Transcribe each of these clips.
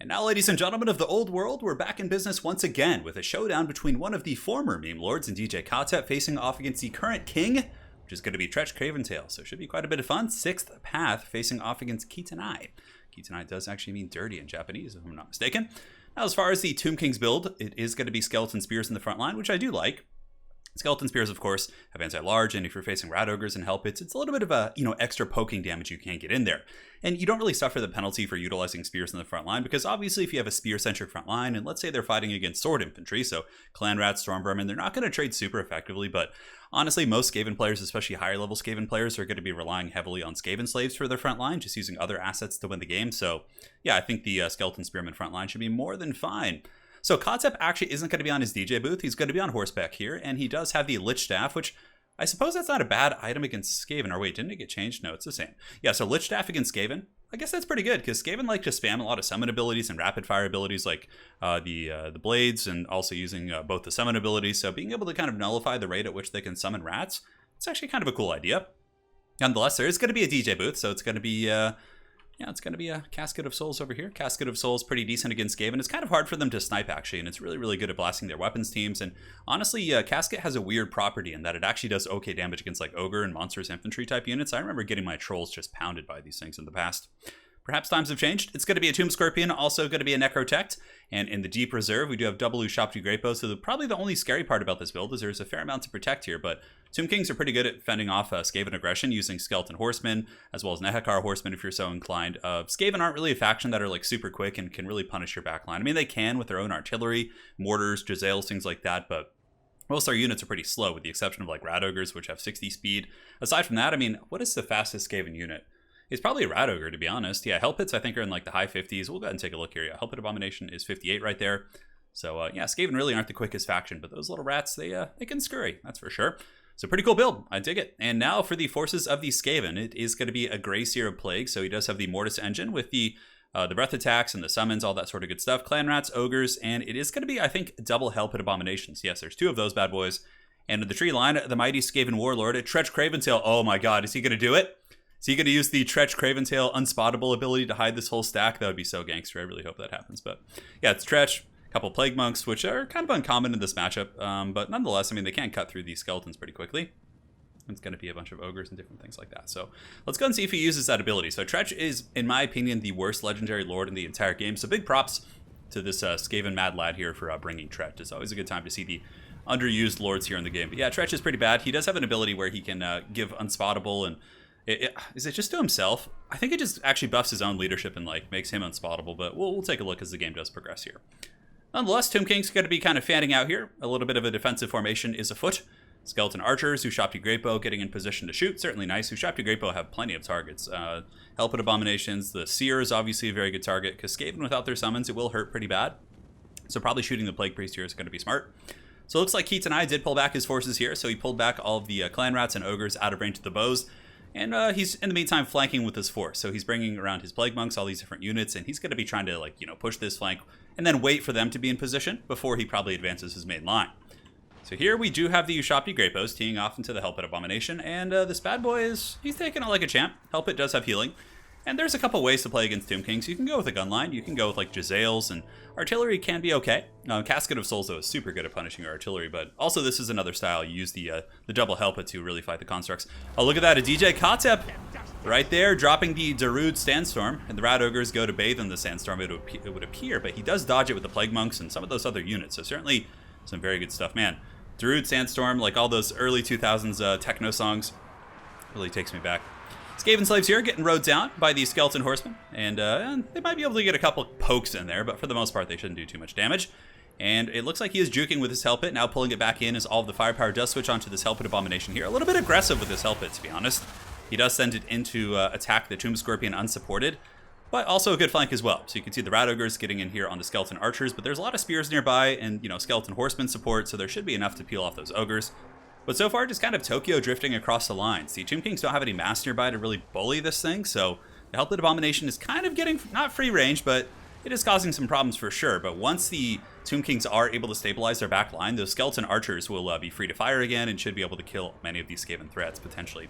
And now, ladies and gentlemen of the old world, we're back in business once again with a showdown between one of the former meme lords and DJ Kotep facing off against the current king, which is going to be TRETCH Craventail. So it should be quite a bit of fun. Sixth Path facing off against Kitanai. Kitanai does actually mean dirty in Japanese, if I'm not mistaken. Now, as far as the Tomb King's build, it is going to be Skeleton Spears in the front line, which I do like. Skeleton Spears, of course, have anti-large, and if you're facing Rat Ogres and Hell Pits, it's a little bit of a, extra poking damage you can't get in there. And you don't really suffer the penalty for utilizing Spears in the front line, because obviously if you have a Spear-centric front line, and let's say they're fighting against Sword Infantry, so Clan Rats, Storm Vermin, they're not going to trade super effectively, but honestly, most Skaven players, especially higher-level Skaven players, are going to be relying heavily on Skaven Slaves for their front line, just using other assets to win the game. So, yeah, I think the Skeleton Spearman front line should be more than fine. So Kotep actually isn't going to be on his DJ booth. He's going to be on horseback here, and he does have the Lich Staff, which I suppose that's not a bad item against Skaven. Or wait, didn't it get changed? No, it's the same. Yeah, so Lich Staff against Skaven. I guess that's pretty good, because Skaven like to spam a lot of summon abilities and rapid fire abilities like the blades, and also using both the summon abilities. So being able to kind of nullify the rate at which they can summon rats, it's actually kind of a cool idea. Nonetheless, there is going to be a DJ booth, so it's going to be... it's going to be a Casket of Souls over here. Casket of Souls, pretty decent against Skaven. It's kind of hard for them to snipe, actually, and it's really, really good at blasting their weapons teams. And honestly, Casket has a weird property in that it actually does okay damage against like Ogre and Monstrous Infantry type units. I remember getting my Trolls just pounded by these things in the past. Perhaps times have changed. It's going to be a Tomb Scorpion, also going to be a Necrotect. And in the Deep Reserve, we do have double Ushopti Great Bow. So probably the only scary part about this build is there's a fair amount to protect here. But Tomb Kings are pretty good at fending off Skaven aggression using Skeleton Horsemen, as well as Nehekar Horsemen if you're so inclined. Skaven aren't really a faction that are like super quick and can really punish your backline. I mean, they can with their own artillery, mortars, Jezzails, things like that, but most of our units are pretty slow, with the exception of like Rat Ogres, which have 60 speed. Aside from that, I mean, what is the fastest Skaven unit? It's probably a Rat Ogre, to be honest. Yeah, Hell Pits, I think, are in like the high 50s. We'll go ahead and take a look here. Yeah, Hell Pit Abomination is 58 right there. So, yeah, Skaven really aren't the quickest faction, but those little rats, they can scurry, that's for sure. So, pretty cool build. I dig it. And now for the forces of the Skaven, it is going to be a Grey Seer of Plague. So, he does have the Mortis engine with the breath attacks and the summons, all that sort of good stuff. Clan Rats, Ogres, and it is going to be, I think, double Hell Pit Abominations. Yes, there's two of those bad boys. And in the tree line, the mighty Skaven Warlord, TRETCH Craventail. Oh my god, is he going to do it? Is he going to use the TRETCH Craventail Unspottable ability to hide this whole stack? That would be so gangster. I really hope that happens. But yeah, it's TRETCH, a couple Plague Monks, which are kind of uncommon in this matchup. But nonetheless, I mean, they can cut through these skeletons pretty quickly. It's going to be a bunch of Ogres and different things like that. So let's go and see if he uses that ability. So TRETCH is, in my opinion, the worst legendary lord in the entire game. So big props to this Skaven Mad Lad here for bringing TRETCH. It's always a good time to see the underused lords here in the game. But yeah, TRETCH is pretty bad. He does have an ability where he can give Unspottable, and is it just to himself? I think it just actually buffs his own leadership and like makes him unspottable, but we'll take a look as the game does progress here. Nonetheless, Tomb King's going to be kind of fanning out here. A little bit of a defensive formation is afoot. Skeleton Archers, Ushopti Great Bow getting in position to shoot. Certainly nice. Ushopti Great Bow have plenty of targets. Hell Pit Abominations. The Seer is obviously a very good target, because Skaven without their summons, it will hurt pretty bad. So probably shooting the Plague Priest here is going to be smart. So it looks like Kitanai did pull back his forces here. So he pulled back all of the Clan Rats and Ogres out of range of the bows. And he's, in the meantime, flanking with his force. So he's bringing around his Plague Monks, all these different units, and he's going to be trying to, push this flank and then wait for them to be in position before he probably advances his main line. So here we do have the Ushopti Great Bows teeing off into the Hell Pit Abomination, and this bad boy he's taking it like a champ. Hell Pit does have healing. And there's a couple ways to play against Tomb Kings. You can go with a gun line, you can go with like Jezzails, and artillery can be okay. Casket of Souls, though, is super good at punishing your artillery, but also this is another style. You use the double Hell Pit to really fight the constructs. Oh, look at that, a DJ Kotep right there, dropping the Darude Sandstorm, and the Rat Ogres go to bathe in the Sandstorm, it would appear, but he does dodge it with the Plague Monks and some of those other units, so certainly some very good stuff. Man, Darude Sandstorm, like all those early 2000s techno songs, really takes me back. Skaven Slaves here getting rode down by the Skeleton Horsemen, and they might be able to get a couple pokes in there, but for the most part they shouldn't do too much damage. And it looks like he is juking with his Hell Pit, now pulling it back in as all of the firepower does switch onto this Hell Pit Abomination here. A little bit aggressive with this Hell Pit, to be honest. He does send it in to attack the Tomb Scorpion unsupported, but also a good flank as well. So you can see the Rat Ogres getting in here on the Skeleton Archers, but there's a lot of Spears nearby and, Skeleton Horsemen support, so there should be enough to peel off those Ogres. But so far, just kind of Tokyo drifting across the lines. The Tomb Kings don't have any mass nearby to really bully this thing, so the Hell Pit Abomination is kind of getting, not free range, but it is causing some problems for sure. But once the Tomb Kings are able to stabilize their back line, those Skeleton Archers will be free to fire again and should be able to kill many of these Skaven threats, potentially.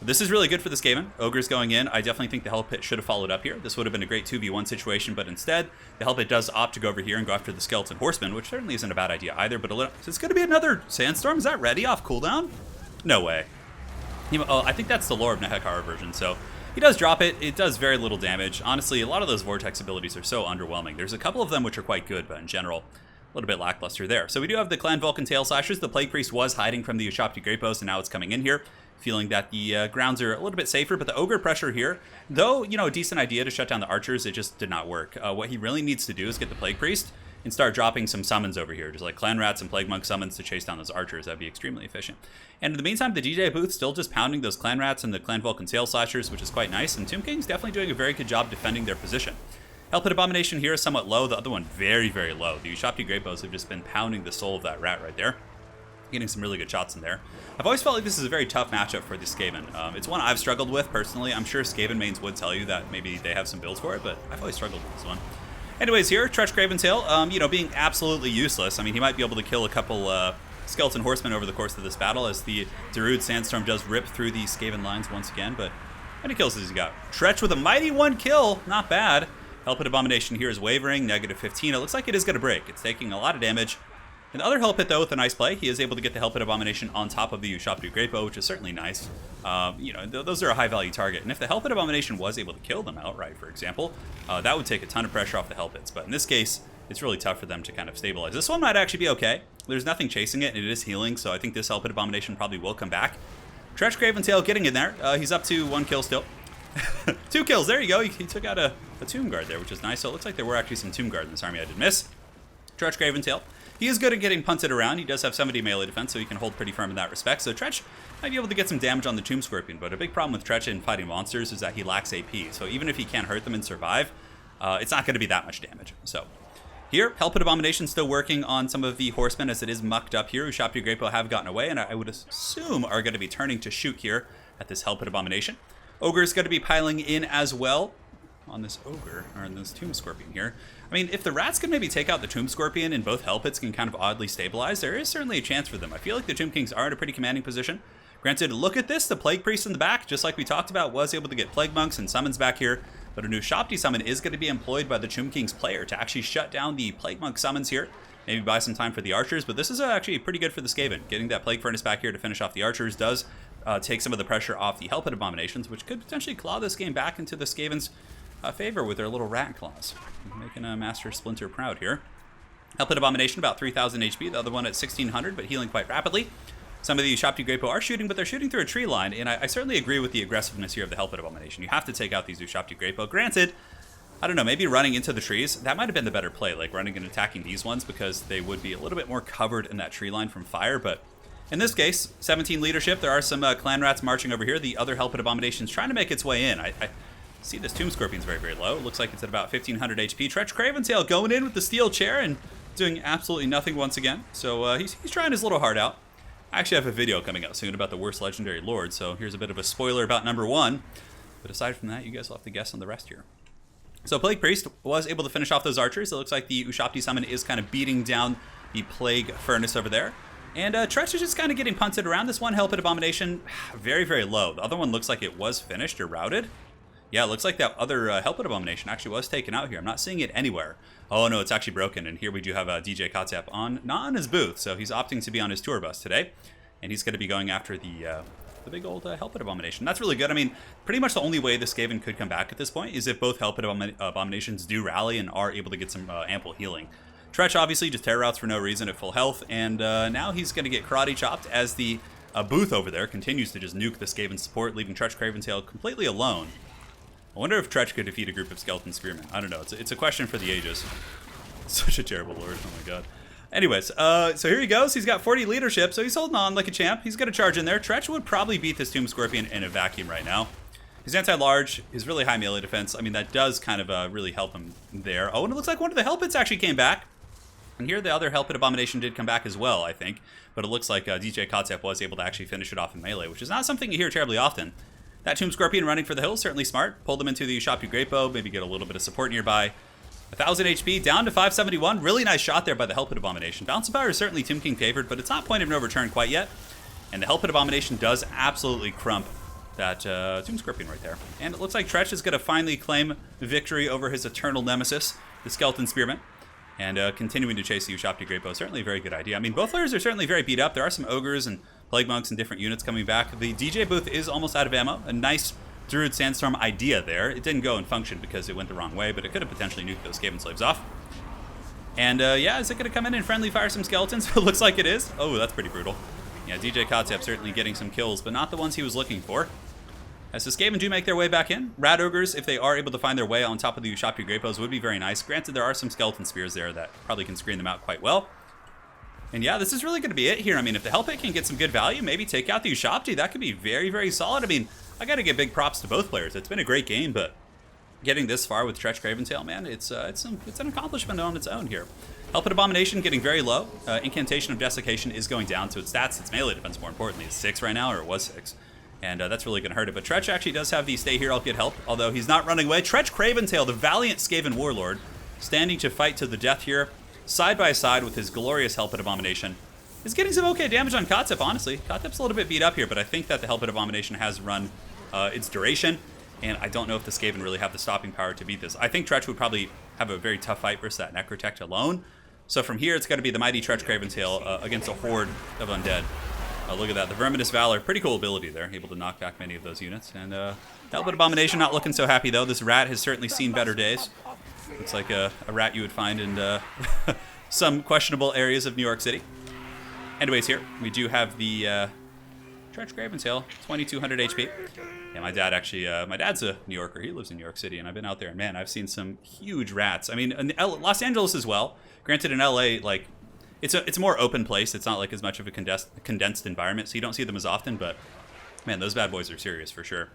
This is really good for the Skaven. Ogre's going in. I definitely think the Hell Pit should have followed up here. This would have been a great 2v1 situation, but instead, the Hell Pit does opt to go over here and go after the Skeleton Horseman, which certainly isn't a bad idea either, but it's going to be another Sandstorm. Is that ready off cooldown? No way. I think that's the Lore of Nehekara version, so he does drop it. It does very little damage. Honestly, a lot of those Vortex abilities are so underwhelming. There's a couple of them which are quite good, but in general, a little bit lackluster there. So we do have the Clan Vulcan Tail Slashers. The Plague Priest was hiding from the Ushapti Great Bows, and now it's coming in here, feeling that the grounds are a little bit safer. But the Ogre pressure here, though, a decent idea to shut down the Archers, it just did not work. What he really needs to do is get the Plague Priest and start dropping some summons over here, just like Clan Rats and Plague Monk summons to chase down those Archers. That'd be extremely efficient. And in the meantime, the DJ booth still just pounding those Clan Rats and the Clan Vulcan Tail Slashers, which is quite nice. And Tomb King's definitely doing a very good job defending their position. Hell Pit Abomination here is somewhat low. The other one very, very low. The Ushapti Great Bows have just been pounding the soul of that rat right there. Getting some really good shots in there. I've always felt like this is a very tough matchup for the Skaven. It's one I've struggled with personally. I'm sure Skaven mains would tell you that maybe they have some builds for it, but I've always struggled with this one. Anyways, here, TRETCH Craventail, being absolutely useless. I mean, he might be able to kill a couple Skeleton Horsemen over the course of this battle as the Darude Sandstorm does rip through the Skaven lines once again, but how many kills has he got? TRETCH with a mighty 1 kill, not bad. Hell Pit Abomination here is wavering, -15. It looks like it is going to break. It's taking a lot of damage. And the other Hell Pit, though, with a nice play, he is able to get the Hell Pit Abomination on top of the Ushapti Great Bow, which is certainly nice. Those are a high-value target. And if the Hell Pit Abomination was able to kill them outright, for example, that would take a ton of pressure off the Hell Pits. But in this case, it's really tough for them to kind of stabilize. This one might actually be okay. There's nothing chasing it, and it is healing, so I think this Hell Pit Abomination probably will come back. TRETCH Craventail getting in there. He's up to 1 kill still. 2 kills, there you go. He took out a Tomb Guard there, which is nice. So it looks like there were actually some Tomb Guard in this army I did miss. TRETCH Craventail. He is good at getting punted around. He does have 70 melee defense, so he can hold pretty firm in that respect. So TRETCH might be able to get some damage on the Tomb Scorpion, but a big problem with TRETCH in fighting monsters is that he lacks AP. So even if he can't hurt them and survive, it's not going to be that much damage. So here, Hell Pit Abomination still working on some of the horsemen as it is mucked up here. Ushapti Great Bow have gotten away, and I would assume are going to be turning to shoot here at this Hell Pit Abomination. Ogre's going to be piling in as well on this Ogre, or on this Tomb Scorpion here. I mean, if the Rats can maybe take out the Tomb Scorpion and both Hell Pits can kind of oddly stabilize, there is certainly a chance for them. I feel like the Tomb Kings are in a pretty commanding position. Granted, look at this, the Plague Priest in the back, just like we talked about, was able to get Plague Monks and summons back here, but a new Ushapti summon is going to be employed by the Tomb King's player to actually shut down the Plague Monk summons here, maybe buy some time for the Archers, but this is actually pretty good for the Skaven. Getting that Plague Furnace back here to finish off the Archers does take some of the pressure off the Hell Pit Abominations, which could potentially claw this game back into the Skaven's favor with their little rat claws. Making a Master Splinter proud here. Hell Pit Abomination, about 3,000 HP. The other one at 1,600, but healing quite rapidly. Some of the Ushapti Great Bow are shooting, but they're shooting through a tree line, and I certainly agree with the aggressiveness here of the Hell Pit Abomination. You have to take out these Ushapti Great Bow. Granted, I don't know, maybe running into the trees, that might have been the better play, like running and attacking these ones, because they would be a little bit more covered in that tree line from fire, but in this case, 17 leadership. There are some Clan Rats marching over here. The other Hell Pit Abomination's trying to make its way in. I see this Tomb Scorpion's very, very low. It looks like it's at about 1,500 HP. TRETCH Craventail going in with the steel chair and doing absolutely nothing once again. So he's trying his little heart out. I actually have a video coming out soon about the worst legendary lord, so here's a bit of a spoiler about number 1. But aside from that, you guys will have to guess on the rest here. So Plague Priest was able to finish off those Archers. It looks like the Ushapti summon is kind of beating down the Plague Furnace over there. And TRETCH is just kind of getting punted around. This one Hell Pit Abomination, very, very low. The other one looks like it was finished or routed. Yeah, it looks like that other Hell Pit Abomination actually was taken out here. I'm not seeing it anywhere. Oh no, it's actually broken. And here we do have DJ Kotep not on his booth, so he's opting to be on his tour bus today. And he's going to be going after the big old Hell Pit Abomination. That's really good. I mean, pretty much the only way the Skaven could come back at this point is if both Hell Pit Abominations do rally and are able to get some ample healing. TRETCH obviously just terror routes for no reason at full health, and now he's going to get karate chopped as the booth over there continues to just nuke the Skaven support, leaving TRETCH Craventail completely alone. I wonder if TRETCH could defeat a group of Skeleton Spearmen. I don't know. It's a question for the ages. Such a terrible lord. Oh my god. Anyways, so here he goes. He's got 40 leadership, so he's holding on like a champ. He's going to charge in there. TRETCH would probably beat this Tomb Scorpion in a vacuum right now. He's anti-large, his really high melee defense. I mean, that does kind of really help him there. Oh, and it looks like one of the Hell Pits actually came back. And here the other Hell Pit Abomination did come back as well, I think. But it looks like DJ Kotep was able to actually finish it off in melee, which is not something you hear terribly often. That Tomb Scorpion running for the hill, certainly smart. Pulled them into the Ushapti Great Bow, maybe get a little bit of support nearby. 1,000 HP, down to 571. Really nice shot there by the Hell Pit Abomination. Bounce of Power is certainly Tomb King favored, but it's not point of no return quite yet. And the Hell Pit Abomination does absolutely crump that Tomb Scorpion right there. And it looks like TRETCH is going to finally claim victory over his eternal nemesis, the Skeleton Spearman. And continuing to chase the Ushabti Great Bow, certainly a very good idea. I mean, both players are certainly very beat up. There are some Ogres and Plague Monks and different units coming back. The DJ booth is almost out of ammo. A nice Druid Sandstorm idea there. It didn't go and function because it went the wrong way, but it could have potentially nuked those Skaven slaves off. And yeah, is it going to come in and friendly fire some skeletons? It looks like it is. Oh, that's pretty brutal. Yeah, DJ Kotep certainly getting some kills, but not the ones he was looking for. As the Skaven do make their way back in, Rat Ogres, if they are able to find their way on top of the Ushabti Great Bows, would be very nice. Granted, there are some Skeleton Spears there that probably can screen them out quite well. And yeah, this is really going to be it here. I mean, if the Hellpit can get some good value, maybe take out the Ushabti, that could be very, very solid. I mean, I got to give big props to both players. It's been a great game, but getting this far with TRETCH Craventail, man, it's an accomplishment on its own here. Hellpit Abomination getting very low. Incantation of Desiccation is going down to its stats. Its melee defense, more importantly, is 6 right now, or it was 6. And that's really going to hurt it. But TRETCH actually does have the stay here, I'll get help, although he's not running away. TRETCH Craventail, the valiant Skaven warlord, standing to fight to the death here, side by side with his glorious Hellpit Abomination. Is getting some okay damage on Kotep, honestly. Kotep's a little bit beat up here, but I think that the Hellpit Abomination has run its duration, and I don't know if the Skaven really have the stopping power to beat this. I think TRETCH would probably have a very tough fight versus that Necrotect alone. So from here, it's got to be the mighty TRETCH Craventail against a horde of undead. Look at that, the Verminous Valor, pretty cool ability there, able to knock back many of those units. And Hellpit Abomination not looking so happy though. This rat has certainly seen better days. Looks like a rat you would find in some questionable areas of New York City. Anyways, here we do have the TRETCH Craventail, 2200 HP. Yeah, my dad's a New Yorker. He lives in New York City, and I've been out there, and man, I've seen some huge rats. I mean, in Los Angeles as well. Granted, in LA, like, it's a more open place. It's not like as much of a condensed environment, so you don't see them as often, but man, those bad boys are serious for sure.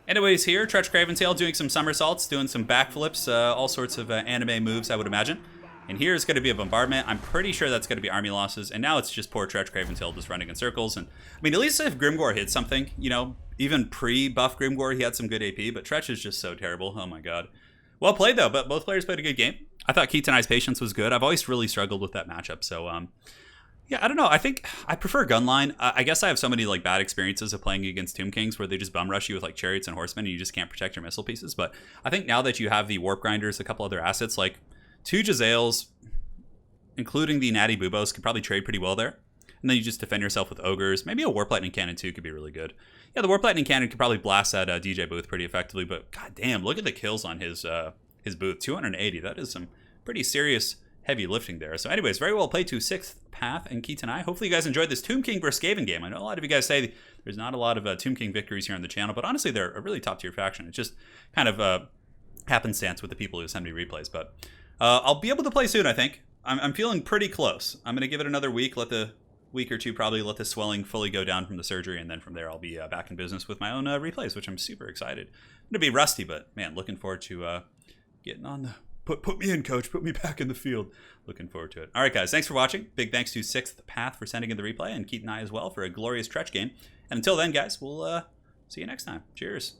Anyways, here, TRETCH Craventail doing some somersaults, doing some backflips, all sorts of anime moves, I would imagine. And here's going to be a bombardment. I'm pretty sure that's going to be army losses. And now it's just poor TRETCH Craventail just running in circles. And I mean, at least if Grimgor hit something, you know, even pre-buff Grimgor, he had some good AP. But TRETCH is just so terrible. Oh my god. Well played though. But both players played a good game. I thought Kitanai's patience was good. I've always really struggled with that matchup. So yeah, I don't know. I think I prefer Gunline. I guess I have so many like bad experiences of playing against Tomb Kings where they just bum rush you with like chariots and horsemen, and you just can't protect your missile pieces. But I think now that you have the Warp Grinders, a couple other assets like 2 Jezzails, including the Natty Bubos, could probably trade pretty well there. And then you just defend yourself with Ogres. Maybe a Warp Lightning Cannon too could be really good. Yeah, the Warp Lightning Cannon could probably blast that DJ booth pretty effectively, but god damn, look at the kills on his booth. 280, that is some pretty serious heavy lifting there. So anyways, very well played to 6th Path and Kitanai. Hopefully you guys enjoyed this Tomb King versus Skaven game. I know a lot of you guys say there's not a lot of Tomb King victories here on the channel, but honestly they're a really top tier faction. It's just kind of happenstance with the people who send me replays, but I'll be able to play soon, I think. I'm feeling pretty close. I'm going to give it another week, week or two probably, let the swelling fully go down from the surgery, and then from there I'll be back in business with my own replays, which I'm super excited. I'm going to be rusty, but man, looking forward to getting on the... Put me in, coach. Put me back in the field. Looking forward to it. All right, guys. Thanks for watching. Big thanks to 6th Path for sending in the replay, and Keaton and I as well for a glorious TRETCH game. And until then, guys, we'll see you next time. Cheers.